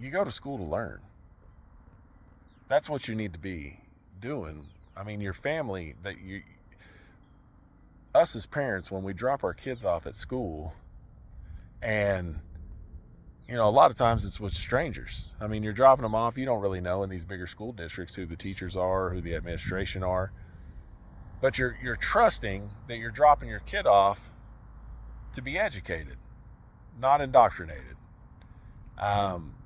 You go to school to learn. That's what you need to be doing. I mean, your family, us as parents, when we drop our kids off at school, and a lot of times it's with strangers. I mean, you're dropping them off. You don't really know in these bigger school districts who the teachers are, who the administration are, but you're trusting that you're dropping your kid off to be educated, not indoctrinated.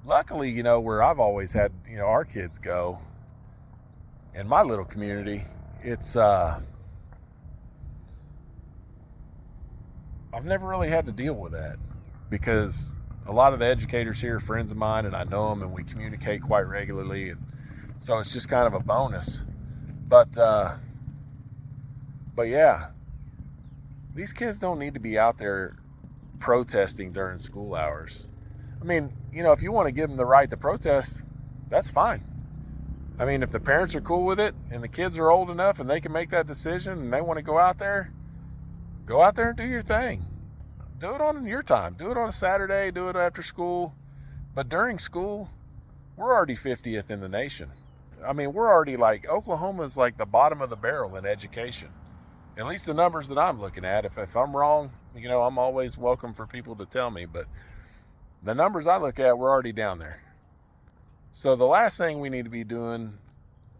Luckily, where I've always had, our kids go in my little community, it's, I've never really had to deal with that because a lot of the educators here are friends of mine and I know them and we communicate quite regularly. And so it's just kind of a bonus. But yeah, these kids don't need to be out there protesting during school hours. I mean, if you want to give them the right to protest, that's fine. I mean, if the parents are cool with it and the kids are old enough and they can make that decision and they want to go out there and do your thing. Do it on your time. Do it on a Saturday. Do it after school. But during school, we're already 50th in the nation. I mean, we're already Oklahoma's like the bottom of the barrel in education. At least the numbers that I'm looking at. If I'm wrong, I'm always welcome for people to tell me. But the numbers I look at, we're already down there. So the last thing we need to be doing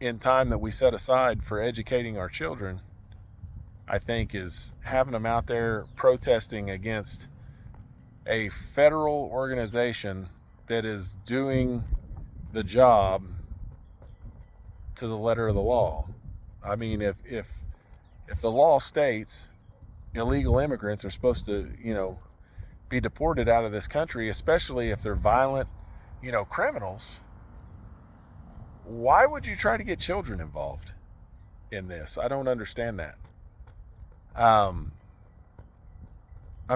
in time that we set aside for educating our children, I think, is having them out there protesting against a federal organization that is doing the job to the letter of the law. I mean, if the law states illegal immigrants are supposed to, be deported out of this country, especially if they're violent, criminals, why would you try to get children involved in this? I don't understand that. I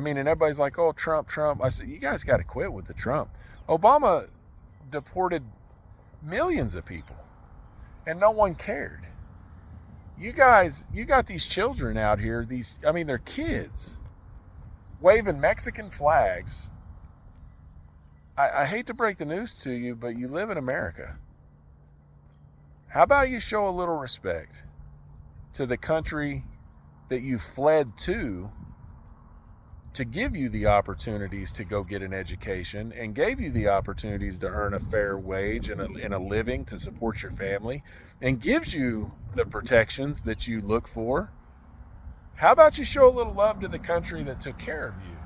mean, and everybody's like, oh, Trump. I said, you guys got to quit with the Trump. Obama deported millions of people and no one cared. You got these children out here, they're kids waving Mexican flags. I hate to break the news to you, but you live in America. How about you show a little respect to the country that you fled to give you the opportunities to go get an education and gave you the opportunities to earn a fair wage and a living to support your family and gives you the protections that you look for? How about you show a little love to the country that took care of you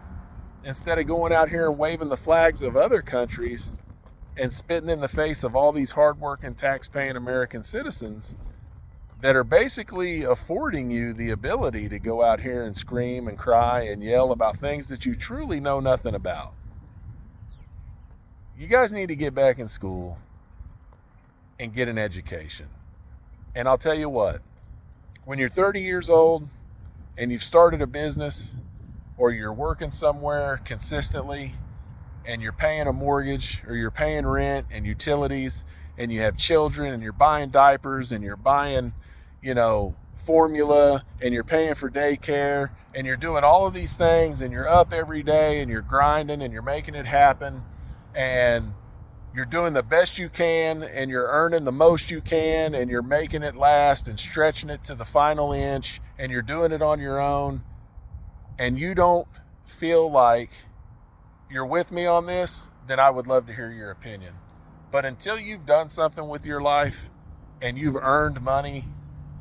instead of going out here and waving the flags of other countries and spitting in the face of all these hardworking, tax-paying American citizens that are basically affording you the ability to go out here and scream and cry and yell about things that you truly know nothing about. You guys need to get back in school and get an education. And I'll tell you what, when you're 30 years old and you've started a business or you're working somewhere consistently and you're paying a mortgage or you're paying rent and utilities and you have children and you're buying diapers and you're buying, formula and you're paying for daycare and you're doing all of these things and you're up every day and you're grinding and you're making it happen and you're doing the best you can and you're earning the most you can and you're making it last and stretching it to the final inch and you're doing it on your own and you don't feel like you're with me on this, then I would love to hear your opinion. But until you've done something with your life and you've earned money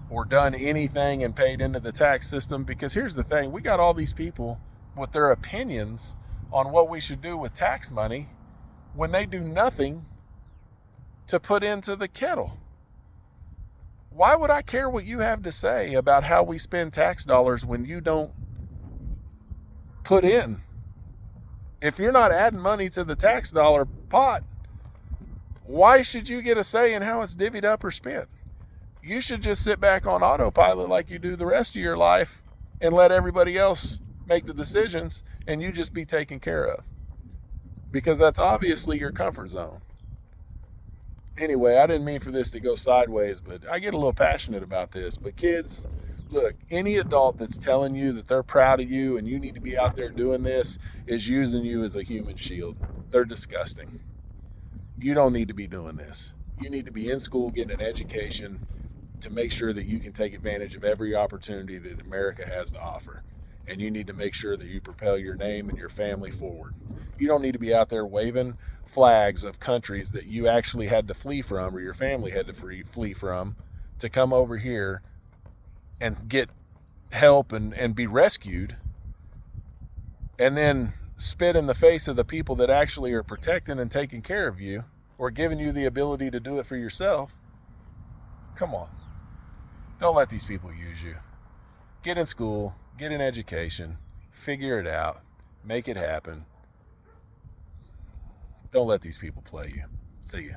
or done anything and paid into the tax system, because here's the thing, we got all these people with their opinions on what we should do with tax money when they do nothing to put into the kettle. Why would I care what you have to say about how we spend tax dollars when you don't put in? If you're not adding money to the tax dollar pot, why should you get a say in how it's divvied up or spent? You should just sit back on autopilot like you do the rest of your life and let everybody else make the decisions and you just be taken care of. Because that's obviously your comfort zone. Anyway, I didn't mean for this to go sideways, but I get a little passionate about this. But kids, look, any adult that's telling you that they're proud of you and you need to be out there doing this is using you as a human shield. They're disgusting. You don't need to be doing this. You need to be in school getting an education to make sure that you can take advantage of every opportunity that America has to offer. And you need to make sure that you propel your name and your family forward. You don't need to be out there waving flags of countries that you actually had to flee from or your family had to flee from to come over here and get help and be rescued, and then spit in the face of the people that actually are protecting and taking care of you or giving you the ability to do it for yourself. Come on. Don't let these people use you. Get in school, get an education, figure it out, make it happen. Don't let these people play you. See ya.